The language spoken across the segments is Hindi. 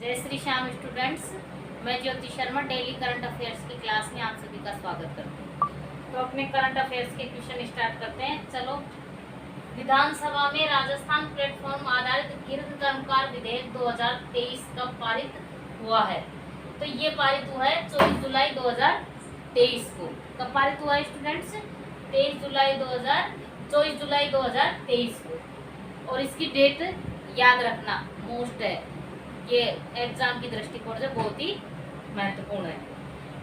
जय श्री श्याम स्टूडेंट्स, मैं Jyoti Sharma daily current affairs की क्लास में आप सभी का स्वागत करती हूँ। तो अपने करंट अफेयर्स के क्वेश्चन स्टार्ट करते हैं। चलो, विधानसभा में राजस्थान प्लेटफॉर्म आधारित गिरद कर्मकार विधेयक 2023 कब पारित हुआ है? तो ये पारित हुआ है 24 जुलाई 2023 को। कब पारित हुआ है स्टूडेंट्स? 24 जुलाई 2023 को। और इसकी डेट याद रखना मोस्ट है, ये एग्जाम की दृष्टिकोण से बहुत ही महत्वपूर्ण है।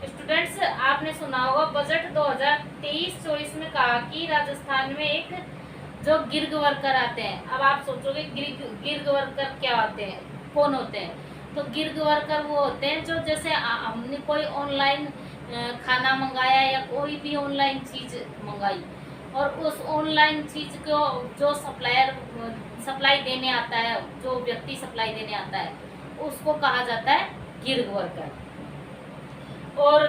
स्टूडेंट्स, आपने सुना होगा बजट 2023-24 में कहा कि राजस्थान में एक जो गिरग वर्कर आते हैं। अब आप सोचोगे गिरग वर्कर क्या होते हैं, कौन होते हैं? तो गिरग वर्कर वो होते हैं जो जैसे हमने कोई ऑनलाइन खाना मंगाया या कोई भी ऑनलाइन चीज मंगाई और उस ऑनलाइन चीज को जो सप्लाई देने आता है, जो व्यक्ति सप्लाई देने आता है, उसको कहा जाता है गिरग वर्कर। और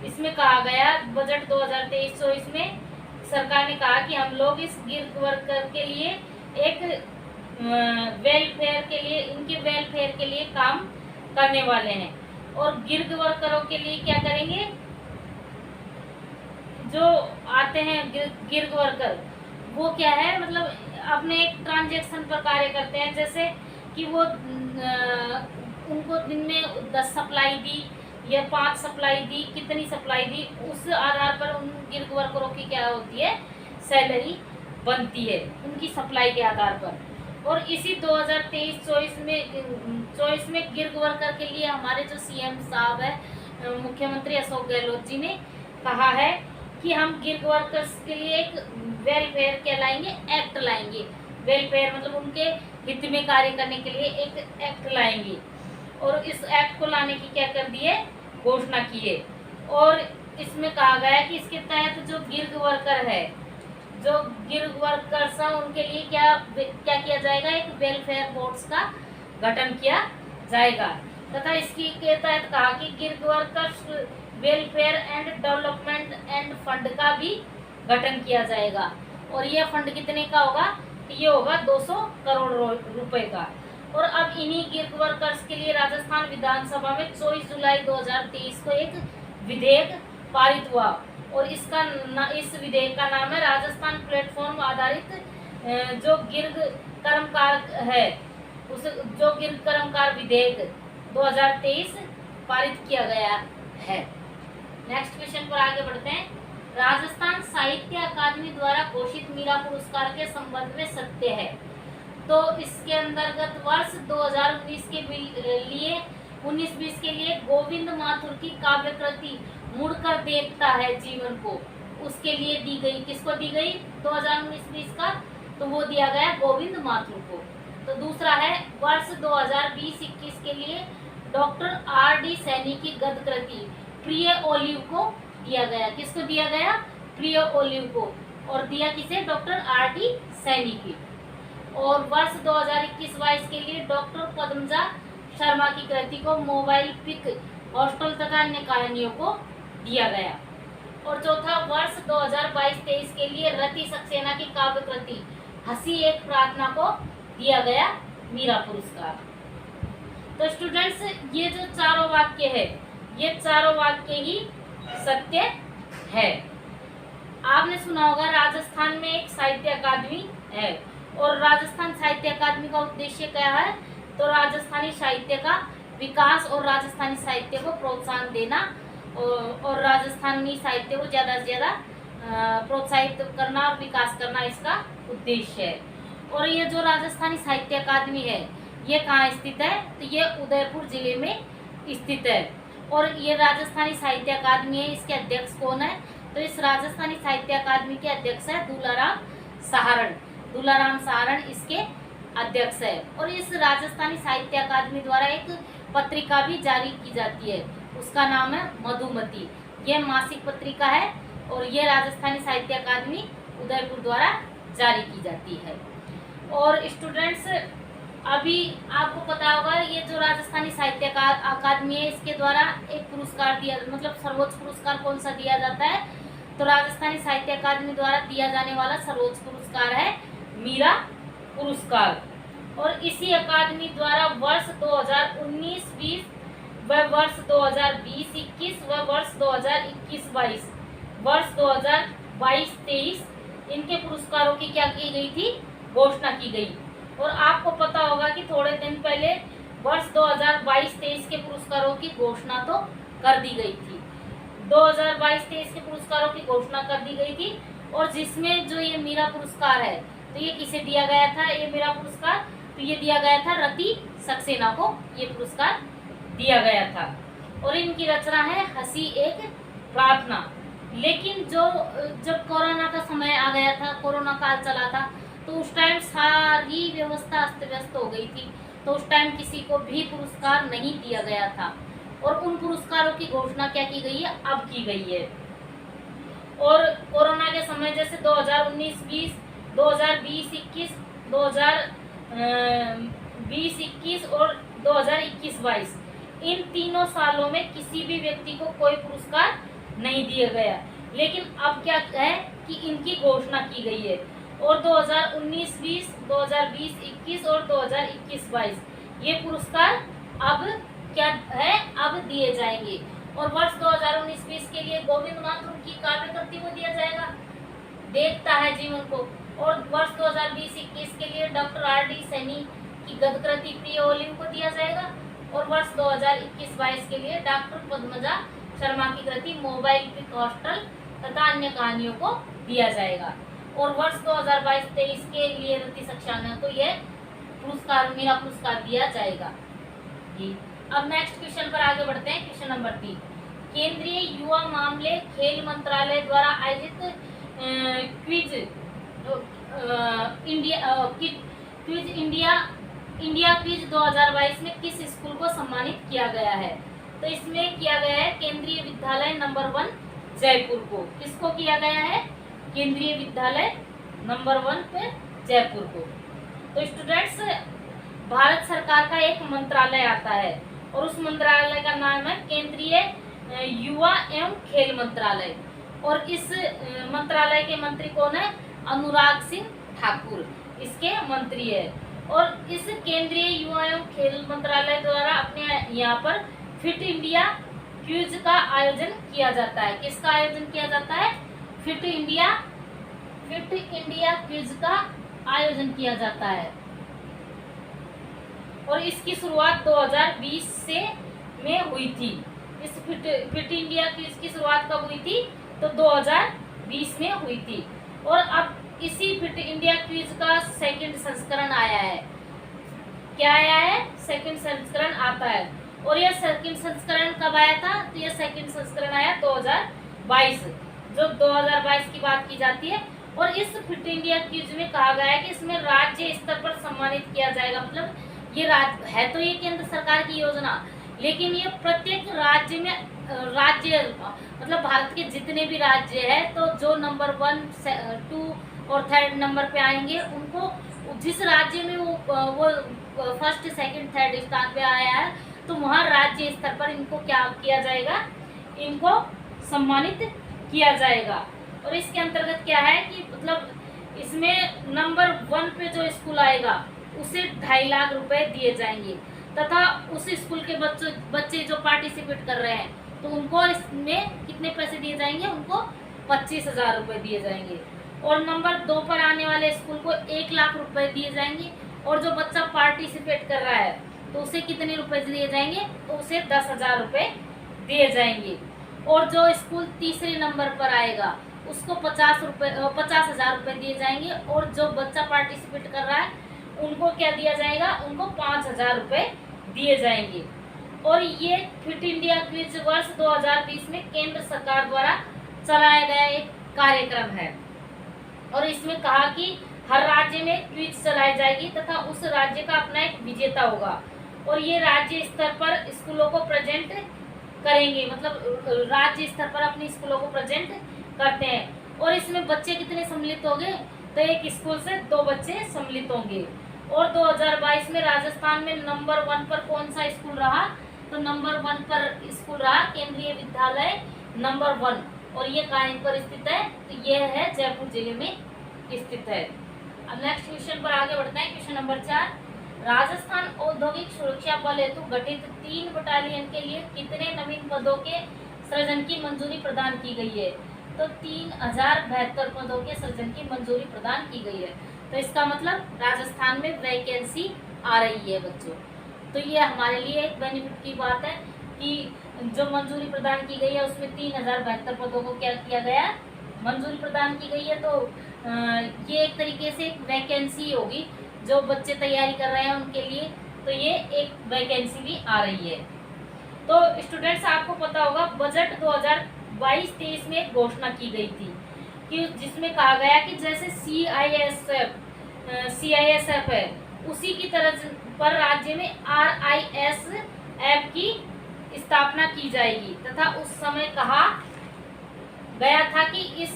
इसमें कहा गया बजट 2023-24 में सरकार ने कहा कि हम लोग इस गिरग वर्कर के लिए एक वेलफेयर के लिए, इनके वेलफेयर के लिए काम करने वाले हैं। और गिरग वर्करों के लिए क्या करेंगे? जो आते हैं गिरग वर्कर, वो क्या है, मतलब अपने एक ट्रांजैक्शन पर कार्य करते हैं। जैसे कि वो उनको दिन में 10 सप्लाई दी या 5 सप्लाई दी, कितनी सप्लाई दी, उस आधार पर उन गिरग वर्करों की क्या होती है, सैलरी बनती है उनकी सप्लाई के आधार पर। और इसी 2023-24 में गिरग वर्कर के लिए हमारे जो सीएम साहब है, मुख्यमंत्री अशोक गहलोत जी ने कहा है कि हम गिरग वर्कर्स के लिए एक वेलफेयर क्या लाएंगे, एक्ट लाएंगे। वेलफेयर मतलब उनके हित में कार्य करने के लिए एक एक्ट लाएंगे। और इस एक्ट को लाने की क्या कर दी है, घोषणा की है। और इसमें कहा गया है कि इसके तहत जो गिरग वर्कर है, जो गिरग वर्कर्स हैं, उनके लिए क्या किया जाएगा, एक वेलफेयर बोर्ड्स का गठन किया जाएगा। तथा इसकी के तहत कहा कि गिरग workers welfare and development and fund का भी गठन किया जाएगा। और यह फंड कितने का होगा? ये होगा 200 करोड़ रुपए का। और अब इन्हीं गिरग वर्कर्स के लिए राजस्थान विधानसभा में 24 जुलाई 2023 को एक विधेयक पारित हुआ। और इस विधेयक का नाम है राजस्थान प्लेटफॉर्म आधारित जो गिरग कर्मकार है, उस जो गिरग कर्मकार विधेयक 2023 पारित किया गया है। नेक्स्ट क्वेश्चन पर आगे बढ़ते हैं। राजस्थान साहित्य अकादमी द्वारा घोषित मीरा पुरस्कार के संबंध में सत्य है। तो इसके अंतर्गत वर्ष 2019 के लिए 19-20 के लिए गोविंद माथुर की काव्य कृति मुड़कर देखता है जीवन को, उसके लिए दी गई, किसको दी गई 2019-20 का? तो वो दिया गया गोविंद माथुर को। तो दूसरा है वर्ष 2020-21 के लिए डॉक्टर R.D. सैनी की गद्य कृति प्रिय ओलिव को दिया गया। किसको दिया गया? प्रिय ओलिव को। और दिया किसे? Doctor R.D. सैनी की। और वर्ष 2021-22 के लिए डॉक्टर पद्मजा शर्मा की कृति को मोबाइल पिक हॉस्टल तथा अन्य कहानियों को दिया गया। और चौथा वर्ष 2022-23 के लिए रति सक्सेना की काव्य कृति हंसी एक प्रार्थना को दिया गया मीरा पुरस्कार। तो स्टूडेंट्स, ये जो चारों वाक्य है, ये चारों वाक्य ही सत्य है। आपने सुना होगा राजस्थान में एक साहित्य अकादमी है। और राजस्थान साहित्य अकादमी का उद्देश्य क्या है? तो राजस्थानी साहित्य का विकास और राजस्थानी साहित्य को प्रोत्साहन देना और राजस्थानी साहित्य को ज़्यादा से ज़्यादा प्रोत्साहित करना और विकास करना इसका उद्देश्य है। और ये जो राजस्थानी साहित्य अकादमी है, ये कहाँ स्थित है? तो ये उदयपुर जिले में स्थित है। और ये राजस्थानी साहित्य अकादमी है, इसके अध्यक्ष कौन है? तो इस राजस्थानी साहित्य अकादमी के अध्यक्ष है दूलाराम सहारण। दूलाराम सहारण इसके अध्यक्ष है। और इस राजस्थानी साहित्य अकादमी द्वारा एक पत्रिका भी जारी की जाती है, उसका नाम है मधुमती। ये मासिक पत्रिका है और ये राजस्थानी साहित्य अकादमी उदयपुर द्वारा जारी की जाती है। और स्टूडेंट्स, अभी आपको पता होगा ये जो राजस्थानी साहित्य अकादमी है, इसके द्वारा एक पुरस्कार दिया, मतलब सर्वोच्च पुरस्कार कौन सा दिया जाता है? तो राजस्थानी साहित्य अकादमी द्वारा दिया जाने वाला सर्वोच्च पुरस्कार है मीरा पुरस्कार। और इसी अकादमी द्वारा वर्ष 2019-20 व वर्ष 2020-21 व वर्ष 2021-22 वर्ष 2022-23 इनके पुरस्कारों की क्या की गई थी, घोषणा की गई। और आपको पता होगा कि थोड़े दिन पहले वर्ष 2022-23 के पुरस्कारों की घोषणा तो कर दी गई थी। 2022-23 के पुरस्कारों की घोषणा कर दी गई थी, और जिसमें जो ये मीरा पुरस्कार है, तो ये किसे दिया गया था, ये मीरा पुरस्कार तो ये दिया गया था रति सक्सेना को ये पुरस्कार दिया गया था। और इनकी रचना है हंसी एक प्रार्थना। लेकिन जब कोरोना का समय आ गया था, कोरोना काल चला था, तो उस टाइम सारी व्यवस्था अस्त व्यस्त हो गई थी, तो उस टाइम किसी को भी पुरस्कार नहीं दिया गया था। और उन पुरस्कारों की घोषणा क्या की गई है, अब की गई है। और कोरोना के समय जैसे 2019-20, 2020-21, 2020-21 और 2021-22 इन तीनों सालों में किसी भी व्यक्ति को कोई पुरस्कार नहीं दिया गया। लेकिन अब क्या है कि इनकी घोषणा की गई है, और 2019-20, 2020-21 और 2021-22 ये पुरस्कार अब क्या है, अब दिए जाएंगे। और वर्ष 2019-20 के लिए गोविंद नाथ उनकी काव्य कृति को दिया जाएगा, देखता है जीवन को। और वर्ष 2020-21 के लिए डॉक्टर R.D. सैनी की गद्य कृति प्रिय ओलिव को दिया जाएगा। और वर्ष 2021-22 के लिए डॉक्टर पद्मजा शर्मा की कृति मोबाइल पिक हॉस्टल तथा अन्य कहानियों को दिया जाएगा। और वर्ष 2022-23 के लिए रति सक्सेना को यह पुरस्कार, मीरा पुरस्कार दिया जाएगा जी। अब नेक्स्ट क्वेश्चन पर आगे बढ़ते हैं। क्वेश्चन नंबर 3, केंद्रीय युवा मामले खेल मंत्रालय द्वारा आयोजित क्विज इंडिया क्विज 2022 में किस स्कूल को सम्मानित किया गया है? तो इसमें किया गया है केंद्रीय विद्यालय नंबर 1 जयपुर को। किसको किया गया है? केंद्रीय विद्यालय नंबर 1 पे जयपुर को। तो स्टूडेंट्स, भारत सरकार का एक मंत्रालय आता है, और उस मंत्रालय का नाम है केंद्रीय युवा एवं खेल मंत्रालय। और इस मंत्रालय के मंत्री कौन है? अनुराग सिंह ठाकुर इसके मंत्री है। और इस केंद्रीय युवा एवं खेल मंत्रालय द्वारा अपने यहाँ पर फिट इंडिया क्विज का आयोजन किया जाता है। किसका आयोजन किया जाता है? फिट इंडिया क्विज का आयोजन किया जाता है। और इसकी शुरुआत 2020 से में हुई थी। इस फिट इंडिया क्विज की शुरुआत कब हुई थी? तो 2020 में हुई थी। और अब इसी फिट इंडिया क्विज का सेकंड संस्करण आया है। क्या आया है? सेकंड संस्करण आता है। और यह सेकंड संस्करण कब आया था? तो यह सेकंड संस्करण आया 2022, जो 2022 की बात की जाती है। और इस फिट इंडिया क्विज में कहा गया है कि इसमें राज्य स्तर पर सम्मानित किया जाएगा। मतलब ये राज्य है, तो ये केंद्र सरकार की योजना, लेकिन ये प्रत्येक राज्य में मतलब भारत के जितने भी राज्य है, तो जो नंबर 1, 2 और 3 नंबर पे आएंगे, उनको जिस राज्य में वो फर्स्ट, सेकंड, थर्ड स्थान पे आया है, तो वहाँ राज्य स्तर पर इनको क्या किया जाएगा? इनको सम्मानित किया जाएगा। और इसके अंतर्गत क्या है कि मतलब इसमें नंबर 1 पे जो स्कूल आएगा उसे 2.5 लाख रुपए दिए जाएंगे, तथा उस स्कूल के बच्चे जो पार्टिसिपेट कर रहे हैं, तो उनको इसमें कितने पैसे दिए जाएंगे? उनको 25,000 रुपए दिए जाएंगे। और नंबर 2 पर आने वाले स्कूल को 1 लाख रुपए दिए जाएंगे। और जो बच्चा पार्टिसिपेट कर रहा है, तो उसे कितने रुपए दिए जाएंगे? तो उसे 10,000 रुपए दिए जाएंगे। और जो स्कूल तीसरे नंबर पर आएगा उसको 50,000 रुपए दिए जाएंगे। और जो बच्चा पार्टिसिपेट कर रहा है उनको क्या दिया जाएगा? उनको 5,000 रुपए दिए जाएंगे। और ये फिट इंडिया क्विज वर्ष 2020 में केंद्र सरकार द्वारा चलाया गया एक कार्यक्रम है। और इसमें कहा कि हर राज्य में क्विज चलाई जाएगी तथा उस राज्य का अपना एक विजेता होगा। और ये राज्य स्तर पर स्कूलों को प्रेजेंट करेंगे, मतलब राज्य स्तर पर अपनी स्कूलों को प्रेजेंट करते हैं। और इसमें बच्चे कितने सम्मिलित होंगे? तो एक स्कूल से 2 बच्चे सम्मिलित होंगे। और 2022 में राजस्थान में नंबर 1 पर कौन सा स्कूल रहा? तो नंबर 1 पर स्कूल रहा केंद्रीय विद्यालय नंबर 1। और ये कहाँ पर स्थित है? तो ये है जयपुर जिले में स्थित है। अब नेक्स्ट क्वेश्चन पर आगे बढ़ते हैं। क्वेश्चन नंबर 4, राजस्थान औद्योगिक सुरक्षा बल हेतु गठित 3 बटालियन के लिए कितने नवीन पदों के सृजन की मंजूरी प्रदान की गई है? तो 3072 पदों के सृजन की मंजूरी प्रदान की गई है। तो इसका मतलब राजस्थान में वैकेंसी आ रही है बच्चों। तो ये हमारे लिए एक बेनिफिट की बात है कि जो मंजूरी प्रदान की गई है उसमें 3072 पदों को क्या किया गया, मंजूरी प्रदान की गई है। तो ये एक तरीके से एक वैकेंसी होगी जो बच्चे तैयारी कर रहे हैं उनके लिए, तो ये एक वैकेंसी भी आ रही है। तो स्टूडेंट्स आपको पता होगा बजट 2022-23 में एक घोषणा की गई थी कि जिसमें कहा गया कि जैसे CISF है उसी की तरह पर राज्य में RISF की स्थापना की जाएगी तथा उस समय कहा गया था कि इस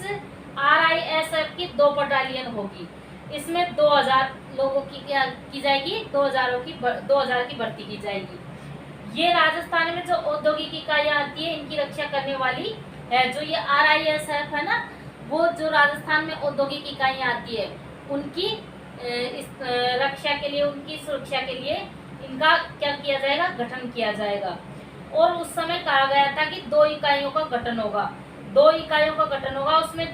RISF की 2 बटालियन होगी। इसमें 2000 लोगों की क्या की जाएगी, 2000 की भर्ती की जाएगी। ये राजस्थान में जो औद्योगिक इकाइयां आती है इनकी रक्षा करने वाली है। जो ये RISF है ना, वो जो राजस्थान में औद्योगिक इकाइयां आती है उनकी इस रक्षा के लिए, उनकी सुरक्षा के लिए इनका क्या किया जाएगा, गठन किया जाएगा। और उस समय कहा गया था कि 2 इकाइयों का गठन होगा, 2 इकाइयों का गठन होगा। उसमें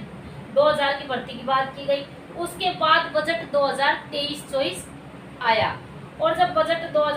2000 की भर्ती की बात की गई। उसके बाद बजट 2023-24 आया और जब बजट